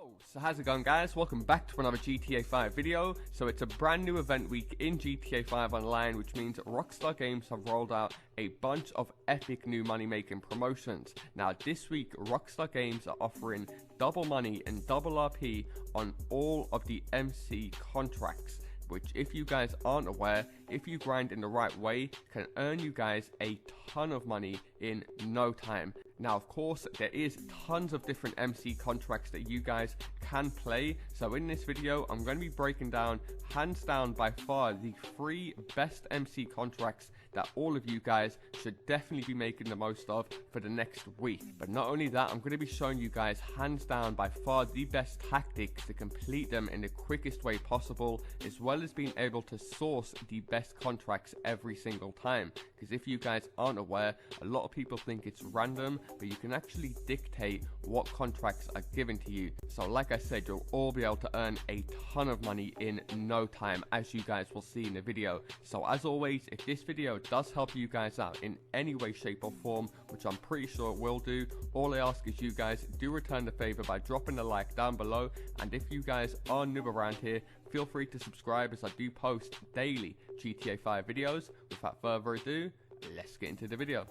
Yo, so how's it going, guys? Welcome back to another GTA 5 video. So it's a brand new event week in GTA 5 Online, which means Rockstar Games have rolled out a bunch of epic new money making promotions. Now this week Rockstar Games are offering double money and double RP on all of the MC contracts, which, if you guys aren't aware, if you grind in the right way, can earn you guys a ton of money in no time. Now, of course, there is tons of different MC contracts that you guys can play. So in this video, I'm going to be breaking down, hands down by far, the 3 best MC contracts that all of you guys should definitely be making the most of for the next week. But not only that, I'm going to be showing you guys, hands down by far, the best tactics to complete them in the quickest way possible, as well as being able to source the best contracts every single time. Because if you guys aren't aware, a lot of people think it's random, but you can actually dictate what contracts are given to you. So like I said, you'll all be able to earn a ton of money in no time, as you guys will see in the video. So as always, if this video does help you guys out in any way, shape or form, which I'm pretty sure it will do, all I ask is you guys do return the favor by dropping a like down below. And if you guys are new around here, feel free to subscribe, as I do post daily GTA 5 videos. Without further ado, let's get into the video.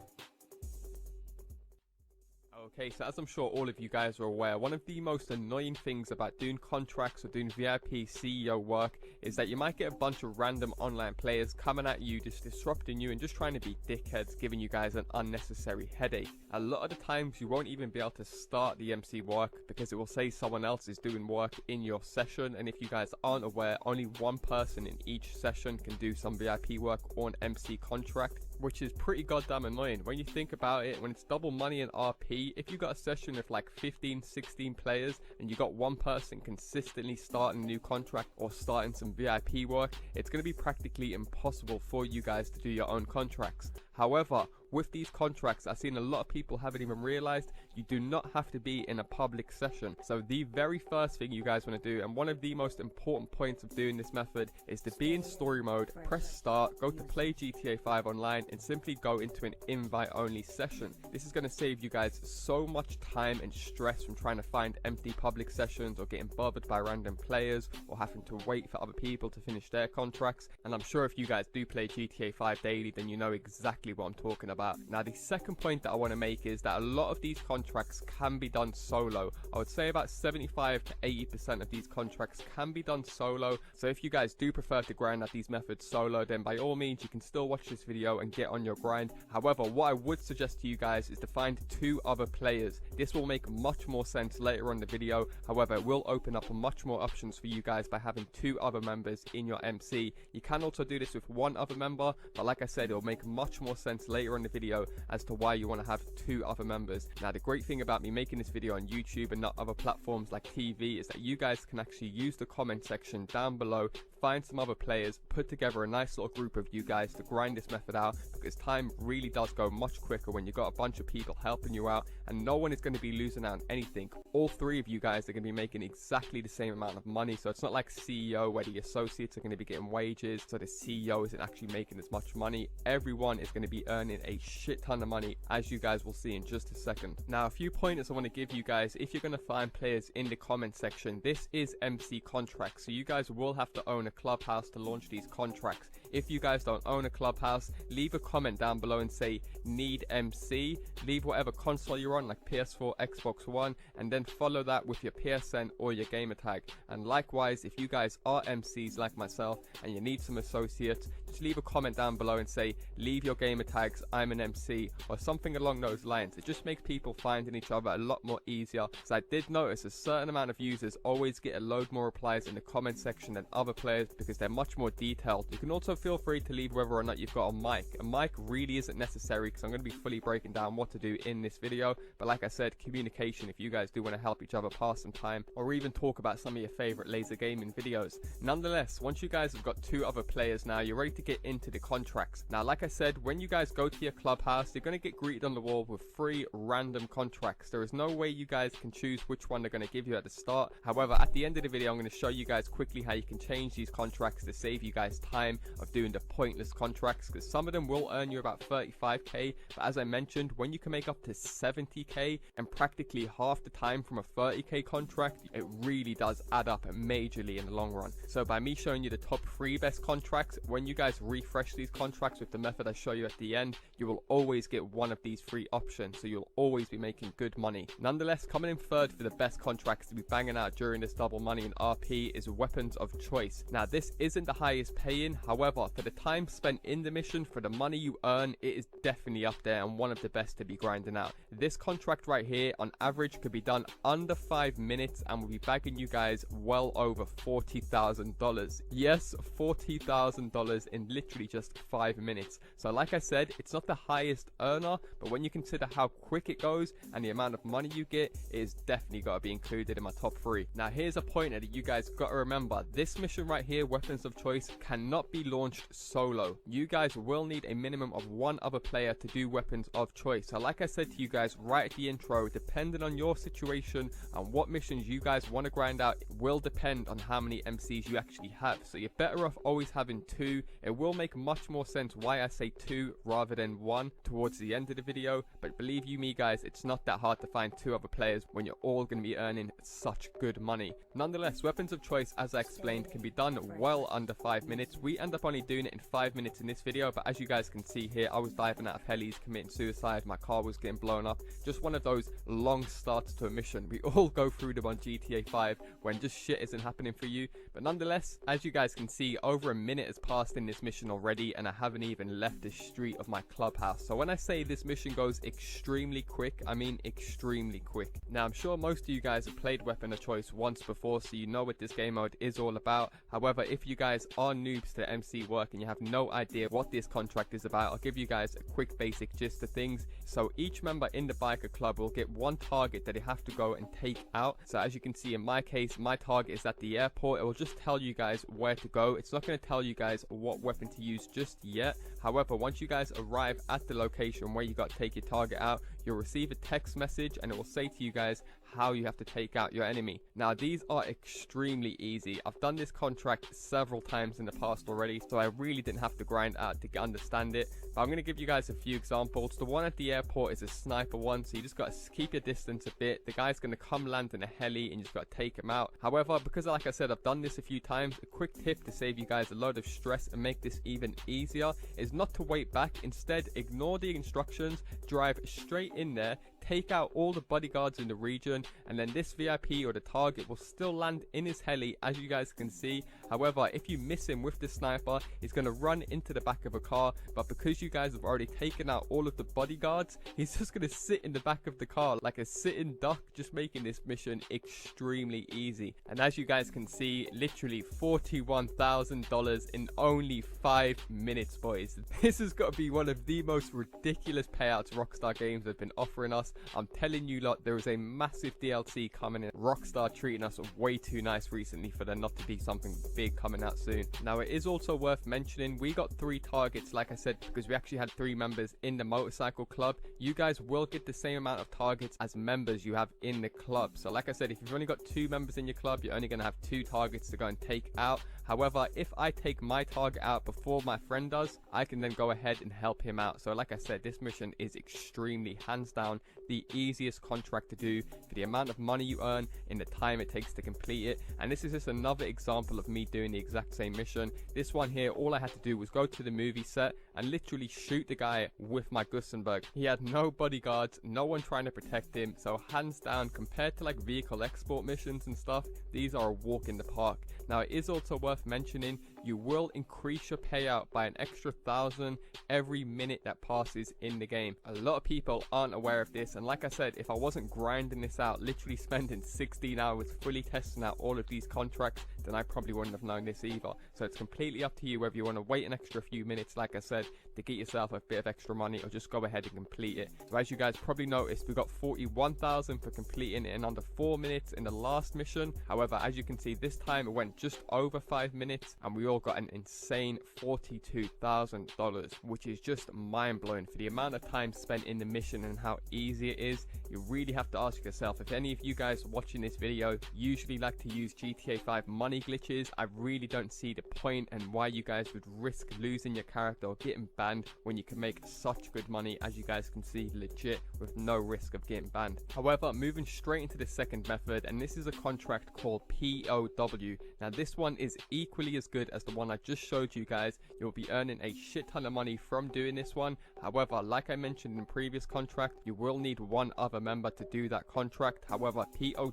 Okay, so as I'm sure all of you guys are aware, one of the most annoying things about doing contracts or doing VIP CEO work is that you might get a bunch of random online players coming at you, just disrupting you and just trying to be dickheads, giving you guys an unnecessary headache. A lot of the times you won't even be able to start the MC work because it will say someone else is doing work in your session, and if you guys aren't aware, only one person in each session can do some VIP work or an MC contract, which is pretty goddamn annoying. When you think about it, when it's double money and RP, if you got a session of like 15, 16 players and you got one person consistently starting a new contract or starting some VIP work, it's going to be practically impossible for you guys to do your own contracts. However, with these contracts, I've seen a lot of people haven't even realized you do not have to be in a public session. So the very first thing you guys want to do, and one of the most important points of doing this method, is to be in story mode, press start, go to play GTA 5 online and simply go into an invite only session. This is going to save you guys so much time and stress from trying to find empty public sessions or getting bothered by random players or having to wait for other people to finish their contracts. And I'm sure if you guys do play GTA 5 daily, then you know exactly what I'm talking about. Now the second point that I want to make is that a lot of these contracts can be done solo. I would say about 75 to 80% of these contracts can be done solo. So if you guys do prefer to grind at these methods solo, then by all means you can still watch this video and get on your grind. However, what I would suggest to you guys is to find 2 other players. This will make much more sense later on in the video. However, it will open up much more options for you guys by having 2 other members in your MC. You can also do this with 1 other member, but like I said, it will make much more sense later on in the video as to why you want to have 2 other members. Now the great thing about me making this video on YouTube and not other platforms like TV is that you guys can actually use the comment section down below, find some other players, put together a nice little group of you guys to grind this method out, because time really does go much quicker when you've got a bunch of people helping you out and no one is going to be losing out on anything. All 3 of you guys are going to be making exactly the same amount of money, so it's not like CEO where the associates are going to be getting wages so the CEO isn't actually making as much money. Everyone is going to be earning a shit ton of money, as you guys will see in just a second. Now a few pointers I want to give you guys if you're going to find players in the comment section. This is MC contracts, so you guys will have to own a clubhouse to launch these contracts. If you guys don't own a clubhouse, leave a comment down below and say need MC, leave whatever console you're on, like PS4, Xbox One, and then follow that with your PSN or your gamer tag. And likewise, if you guys are MCs like myself and you need some associates, just leave a comment down below and say leave your gamer tags, I'm an MC, or something along those lines. It just makes people finding each other a lot more easier, because I did notice a certain amount of users always get a load more replies in the comment section than other players because they're much more detailed. You can also feel free to leave whether or not you've got a mic. A mic really isn't necessary because I'm going to be fully breaking down what to do in this video, but like I said, communication if you guys do want to help each other pass some time or even talk about some of your favorite LaazrGaming videos. Nonetheless, once you guys have got 2 other players now, you're ready to get into the contracts. Now like I said, when you guys go to your clubhouse, you're going to get greeted on the wall with 3 random contracts. There is no way you guys can choose which one they're going to give you at the start. However, at the end of the video I'm going to show you guys quickly how you can change these contracts to save you guys time of of doing the pointless contracts, because some of them will earn you about 35k, but as I mentioned, when you can make up to 70k and practically half the time from a 30k contract, it really does add up majorly in the long run. So by me showing you the top 3 best contracts, when you guys refresh these contracts with the method I show you at the end, you will always get one of these 3 options, so you'll always be making good money. Nonetheless, coming in third for the best contracts to be banging out during this double money in RP is weapons of choice. Now this isn't the highest paying, however for the time spent in the mission, for the money you earn, it is definitely up there and one of the best to be grinding out. This contract right here on average could be done under 5 minutes and will be bagging you guys well over $40,000. Yes, $40,000 in literally just 5 minutes. So like I said, it's not the highest earner, but when you consider how quick it goes and the amount of money you get, it is definitely got to be included in my top 3. Now here's a pointer that you guys got to remember. This mission right here, weapons of choice, cannot be launched solo. You guys will need a minimum of 1 other player to do weapons of choice. So like I said to you guys right at the intro, depending on your situation and what missions you guys want to grind out, it will depend on how many MCs you actually have. So you're better off always having 2. It will make much more sense why I say 2 rather than 1 towards the end of the video, but believe you me guys, it's not that hard to find 2 other players when you're all going to be earning such good money. Nonetheless, weapons of choice, as I explained, can be done well under 5 minutes. We end up only doing it in 5 minutes in this video, but as you guys can see here, I was diving out of helis, committing suicide, my car was getting blown up. Just one of those long starts to a mission. We all go through them on GTA 5 when just shit isn't happening for you. But nonetheless, as you guys can see, over a minute has passed in this mission already and I haven't even left the street of my clubhouse. So when I say this mission goes extremely quick, I mean extremely quick. Now I'm sure most of you guys have played weapon of choice once before, so you know what this game mode is all about. However, if you guys are noobs to MC work and you have no idea what this contract is about, I'll give you guys a quick basic gist of things. So each member in the biker club will get 1 target that they have to go and take out. So as you can see in my case, my target is at the airport. It will just tell you guys where to go. It's not going to tell you guys what weapon to use just yet. However, once you guys arrive at the location where you got to take your target out, you'll receive a text message and it will say to you guys how you have to take out your enemy. Now these are extremely easy. I've done this contract several times in the past already, so I really didn't have to grind out to understand it, but I'm going to give you guys a few examples. The one at the airport is a sniper one, so you just got to keep your distance a bit. The guy's going to come land in a heli and you just got to take him out. However, because like I said, I've done this a few times, a quick tip to save you guys a load of stress and make this even easier is not to wait back. Instead, ignore the instructions, drive straight in there, take out all the bodyguards in the region, and then this VIP or the target will still land in his heli, as you guys can see. However, if you miss him with the sniper, he's going to run into the back of a car, but because you guys have already taken out all of the bodyguards, he's just going to sit in the back of the car like a sitting duck, just making this mission extremely easy. And as you guys can see, literally $41,000 in only 5 minutes, boys. This has got to be one of the most ridiculous payouts Rockstar Games have been offering us. I'm telling you lot, there is a massive DLC coming in. Rockstar treating us way too nice recently for there not to be something big coming out soon. Now it is also worth mentioning, we got 3 targets, like I said, because we actually had 3 members in the motorcycle club. You guys will get the same amount of targets as members you have in the club. So like I said, if you've only got 2 members in your club, you're only going to have 2 targets to go and take out. However, if I take my target out before my friend does, I can then go ahead and help him out. So like I said, this mission is extremely, hands down, the easiest contract to do for the amount of money you earn in the time it takes to complete it. And this is just another example of me doing the exact same mission. This one here, all I had to do was go to the movie set and literally shoot the guy with my Gussenberg. He had no bodyguards, no one trying to protect him. So hands down, compared to like vehicle export missions and stuff, these are a walk in the park. Now it is also worth mentioning, you will increase your payout by an extra 1,000 every minute that passes in the game. A lot of people aren't aware of this, and like I said, if I wasn't grinding this out, literally spending 16 hours fully testing out all of these contracts, then I probably wouldn't have known this either. So it's completely up to you whether you want to wait an extra few minutes, like I said, to get yourself a bit of extra money, or just go ahead and complete it. So as you guys probably noticed, we got 41,000 for completing it in under 4 minutes in the last mission. However, as you can see, this time it went just over 5 minutes and we all got an insane $42,000, which is just mind-blowing for the amount of time spent in the mission and how easy it is. You really have to ask yourself, if any of you guys watching this video usually like to use GTA 5 money money glitches, I really don't see the point and why you guys would risk losing your character or getting banned when you can make such good money, as you guys can see, legit, with no risk of getting banned. However, moving straight into the second method, and this is a contract called POW. Now this one is equally as good as the one I just showed you guys. You'll be earning a shit ton of money from doing this one. However, like I mentioned in previous contract, you will need one other member to do that contract. However, POW,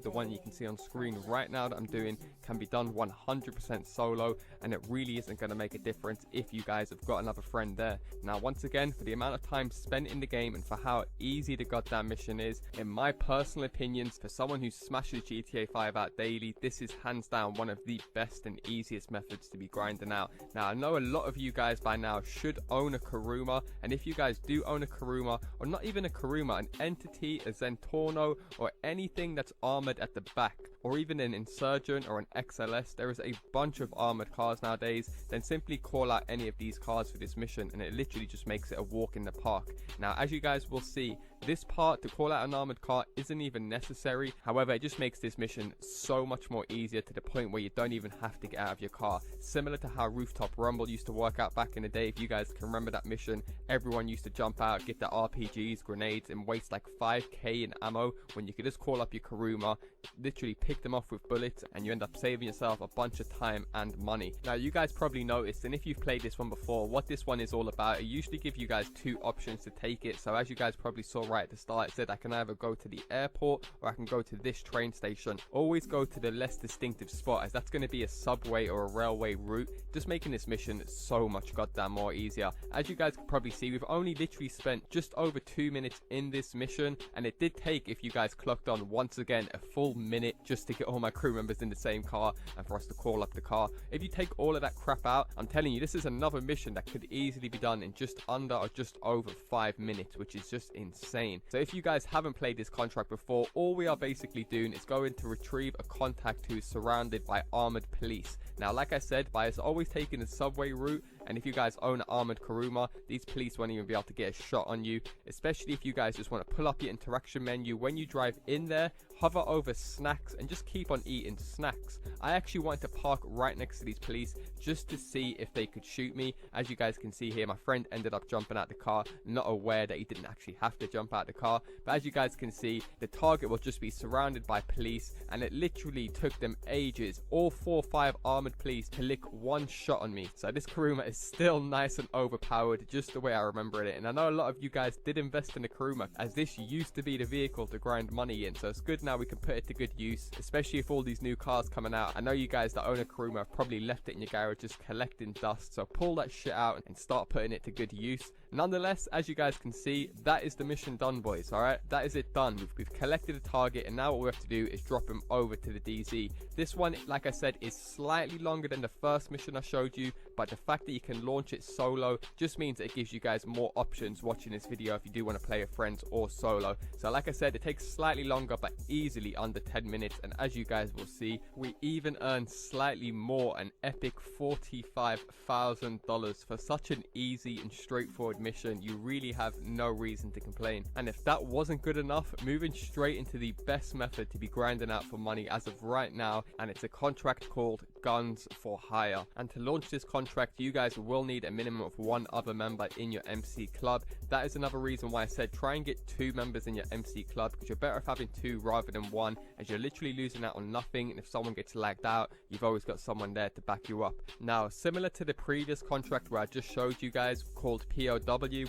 the one you can see on screen right now that I'm doing, can be done 100% solo, and it really isn't going to make a difference if you guys have got another friend there. Now once again, for the amount of time spent in the game and for how easy the goddamn mission is, in my personal opinions, for someone who smashes GTA 5 out daily, this is hands down one of the best and easiest methods to be grinding out. Now I know a lot of you guys by now should own a Kuruma, and if you guys do own a Kuruma, or not even a Kuruma, an entity, a Zentorno, or anything that's armored at the back, or even an Insurgent or an XLS, there is a bunch of armored cars nowadays, then simply call out any of these cars for this mission and it literally just makes it a walk in the park. Now as you guys will see, this part to call out an armored car isn't even necessary. However, it just makes this mission so much more easier, to the point where you don't even have to get out of your car. Similar to how Rooftop Rumble used to work out back in the day. If you guys can remember that mission, everyone used to jump out, get their RPGs, grenades, and waste like 5k in ammo, when you could just call up your Kuruma, literally pick them off with bullets, and you end up saving yourself a bunch of time and money. Now you guys probably noticed, and if you've played this one before, what this one is all about. It usually gives you guys two options to take it. So as you guys probably saw right at the start, it said I can either go to the airport or I can go to this train station. Always go to the less distinctive spot, as that's going to be a subway or a railway route, just making this mission so much goddamn more easier. As you guys can probably see, we've only literally spent just over 2 minutes in this mission, and it did take, if you guys clocked on, once again a full minute just to get all my crew members in the same car and for us to call up the car. If you take all of that crap out, I'm telling you, this is another mission that could easily be done in just under or just over 5 minutes, which is just insane. So if you guys haven't played this contract before, all we are basically doing is going to retrieve a contact who is surrounded by armored police. Now like I said, by us always taking the subway route, and if you guys own an armored Kuruma, these police won't even be able to get a shot on you, especially if you guys just want to pull up your interaction menu. When you drive in there, hover over snacks and just keep on eating snacks. I actually wanted to park right next to these police just to see if they could shoot me. As you guys can see here, my friend ended up jumping out the car, not aware that he didn't actually have to jump out the car. But as you guys can see, the target will just be surrounded by police, and it literally took them ages, all 4 or 5 armored police, to lick one shot on me. So this Kuruma is still nice and overpowered, just the way I remember it. And I know a lot of you guys did invest in the Kuruma, as this used to be the vehicle to grind money in. So it's good now we can put it to good use, especially if all these new cars coming out. I know you guys that own a Kuruma have probably left it in your garage just collecting dust, so pull that shit out and start putting it to good use. Nonetheless, as you guys can see, that is the mission done, boys. All right, that is it done. We've collected a target, and now what we have to do is drop him over to the DZ. This one, like I said, is slightly longer than the first mission I showed you, but the fact that you can launch it solo just means that it gives you guys more options watching this video if you do want to play with friends or solo. So like I said, it takes slightly longer, but easily under 10 minutes, and as you guys will see, we even earned slightly more, an epic $45,000 for such an easy and straightforward mission. You really have no reason to complain. And if that wasn't good enough, moving straight into the best method to be grinding out for money as of right now, and it's a contract called Guns for Hire. And to launch this contract, you guys will need a minimum of 1 other member in your MC club. That is another reason why I said try and get 2 members in your MC club, because you're better off having 2 rather than 1, as you're literally losing out on nothing, and if someone gets lagged out, you've always got someone there to back you up. Now, similar to the previous contract where I just showed you guys called POW,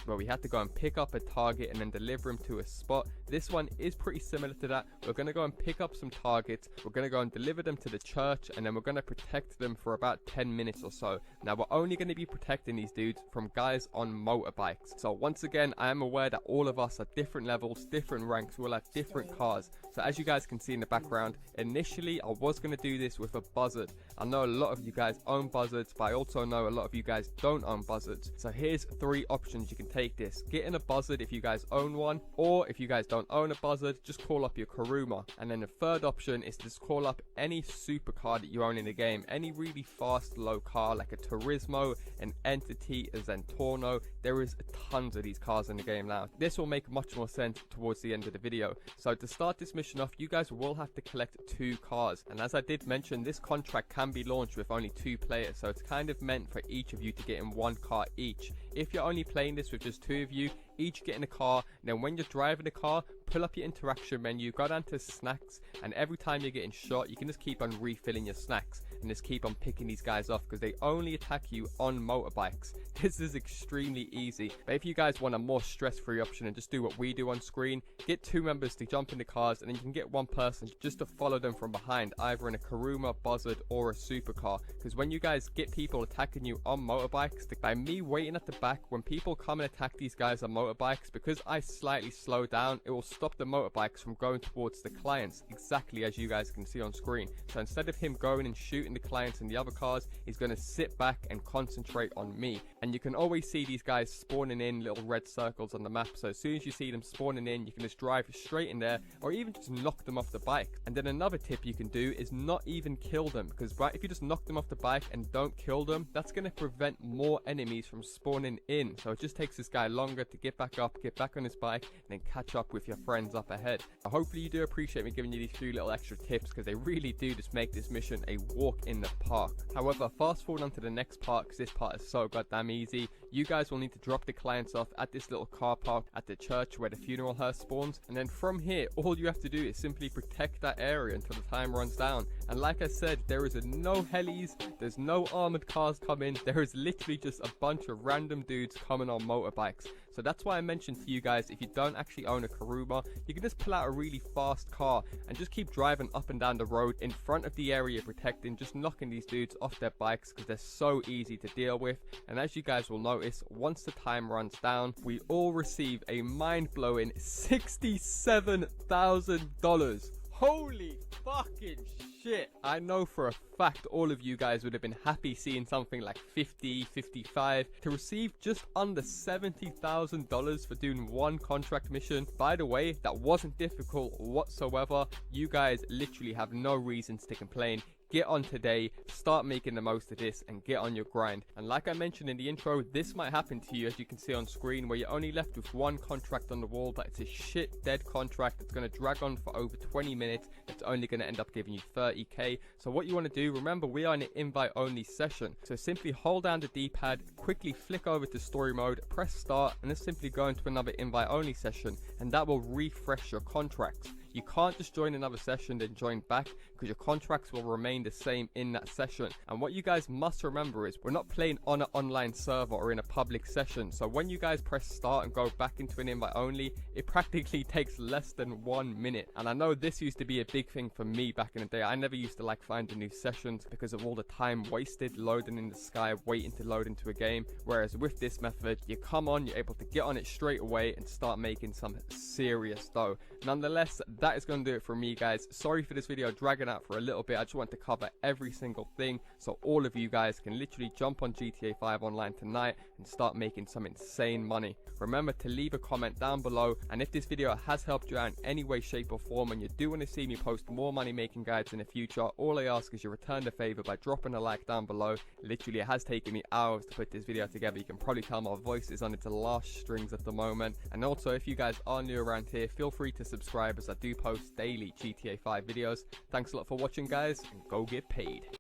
where we had to go and pick up a target and then deliver him to a spot, this one is pretty similar to that. We're going to go and pick up some targets, we're going to go and deliver them to the church, and then we're going to protect them for about 10 minutes or so. Now, we're only going to be protecting these dudes from guys on motorbikes. So once again, I am aware that all of us are different levels, different ranks, we'll have different cars. So as you guys can see in the background, initially I was going to do this with a buzzard. I know a lot of you guys own buzzards, but I also know a lot of you guys don't own buzzards. So here's 3 options you can take this. Get in a buzzard if you guys own one, or if you guys don't don't own a Buzzard, just call up your Kuruma. And then the third option is to just call up any supercar that you own in the game, any really fast low car like a Turismo, an Entity, a Zentorno. There is tons of these cars in the game now. This will make much more sense towards the end of the video. So to start this mission off, you guys will have to collect 2 cars, and as I did mention, this contract can be launched with only 2 players, so it's kind of meant for each of you to get in 1 car each. If you're only playing this with just 2 of you, each get in a car, and then when you're driving the car, pull up your interaction menu, go down to snacks, and every time you're getting shot, you can just keep on refilling your snacks and just keep on picking these guys off because they only attack you on motorbikes. This is extremely easy, but if you guys want a more stress-free option and just do what we do on screen, get 2 members to jump in the cars, and then you can get 1 person just to follow them from behind, either in a Kuruma, Buzzard, or a supercar. Because when you guys get people attacking you on motorbikes, by me waiting at the back, when people come and attack these guys on motorbikes, because I slightly slow down, it will stop the motorbikes from going towards the clients, exactly as you guys can see on screen. So instead of him going and shooting the clients in the other cars, he's going to sit back and concentrate on me. And you can always see these guys spawning in little red circles on the map, so as soon as you see them spawning in, you can just drive straight in there, or even just knock them off the bike. And then another tip you can do is not even kill them, because if you just knock them off the bike and don't kill them, that's going to prevent more enemies from spawning in. So it just takes this guy longer to get back up, get back on his bike, and then catch up with your friends up ahead. Hopefully you do appreciate me giving you these few little extra tips, because they really do just make this mission a walk in the park. However, fast forward on to the next part, because this part is so goddamn easy. You guys will need to drop the clients off at this little car park at the church where the funeral hearse spawns, and then from here all you have to do is simply protect that area until the time runs down. And like I said, there is no helis, there's no armored cars coming, there is literally just a bunch of random dudes coming on motorbikes. So that's why I mentioned to you guys, if you don't actually own a Kuruma, you can just pull out a really fast car and just keep driving up and down the road in front of the area you're protecting, just knocking these dudes off their bikes because they're so easy to deal with. And as you guys will notice, once the time runs down, we all receive a mind-blowing $67,000. Holy fucking shit. I know for a fact all of you guys would have been happy seeing something like 50, 55. To receive just under $70,000 for doing 1 contract mission. By the way, that wasn't difficult whatsoever. You guys literally have no reasons to complain. Get on today, start making the most of this, and get on your grind. And like I mentioned in the intro, this might happen to you, as you can see on screen, where you're only left with 1 contract on the wall, but it's a shit dead contract that's going to drag on for over 20 minutes. It's only going to end up giving you 30k. So what you want to do, remember we are in an invite only session, so simply hold down the D-pad, quickly flick over to story mode, press start, and then simply go into another invite only session, and that will refresh your contracts. You can't just join another session then join back, because your contracts will remain the same in that session. And what you guys must remember is we're not playing on an online server or in a public session. So when you guys press start and go back into an invite only, it practically takes less than 1 minute. And I know this used to be a big thing for me back in the day. I never used to like finding new sessions because of all the time wasted loading in the sky, waiting to load into a game. Whereas with this method, you come on, you're able to get on it straight away and start making some serious dough. Nonetheless, that is going to do it for me, guys. Sorry for this video dragging out for a little bit. I just want to cover every single thing so all of you guys can literally jump on GTA 5 online tonight and start making some insane money. Remember to leave a comment down below, and if this video has helped you out in any way, shape or form, and you do want to see me post more money making guides in the future, all I ask is you return the favor by dropping a like down below. Literally, it has taken me hours to put this video together. You can probably tell my voice is on its last strings at the moment. And also, if you guys are new around here, feel free to subscribe, as I do post daily GTA 5 videos. Thanks a lot for watching, guys, and go get paid.